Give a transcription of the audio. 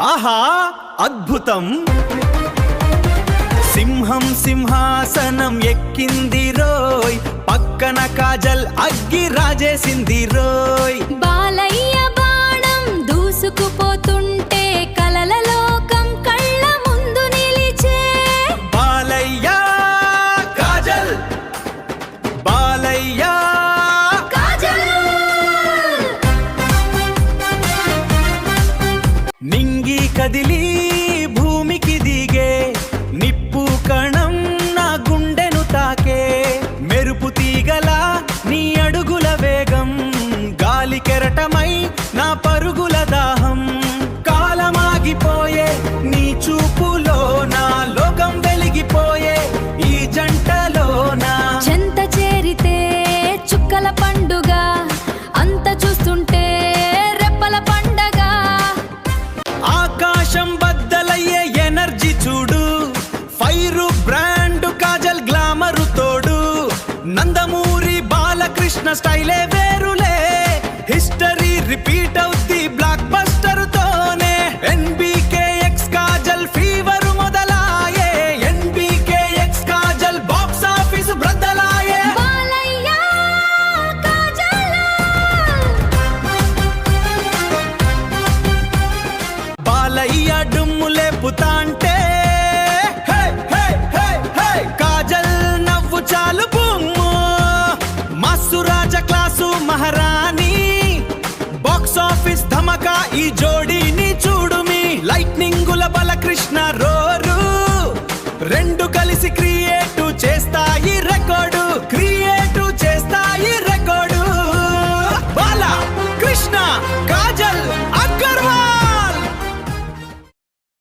ఆహా అద్భుతం సింహం సింహాసనం ఎక్కింది రోయ్ పక్కన కాజల్ అగ్గి రాజేసింది రోయ్ బాలయ్య బాణం దూసుకుపోతుంటే కలల లోకం కళ్ళ ముందు నిలిచే బాలయ్య కాజల్ బాలయ్య కాజల్ నింగి కదిలి భూమికి దిగే నిప్పు కణం నా గుండెను తాకే మెరుపు తీగల నీ అడుగుల వేగం గాలి కెరటమై నా పరుగుల దాహం కాలమాగిపోయే నీ చూపులో నా లోకం వెలిగిపోయే ఈ జంటలోనా చెంత చేరితే చుక్కల పండుగ అంత చూస్తుంటే రెప్పల పండగ ఆకాశం బద్దలయ్యే ఎనర్జీ చూడు ఫైరు బ్రాండ్ కాజల్ గ్లామరు తోడు నందమూరి బాలకృష్ణ స్టైలే వేరులే హిస్టరీ రిపీట్ అవుద్ది బ్లాక్ బస్టర్ తోనే ఎన్బికేఎక్స్ కాజల్ ఫీవర్ మొదలాయే ఎన్బికేఎక్స్ కాజల్ బాక్స్ ఆఫీస్ బ్రద్దలాయే బాలయ్య కాజల్ బాలయ్య డుమ్ము లేపుతాంటే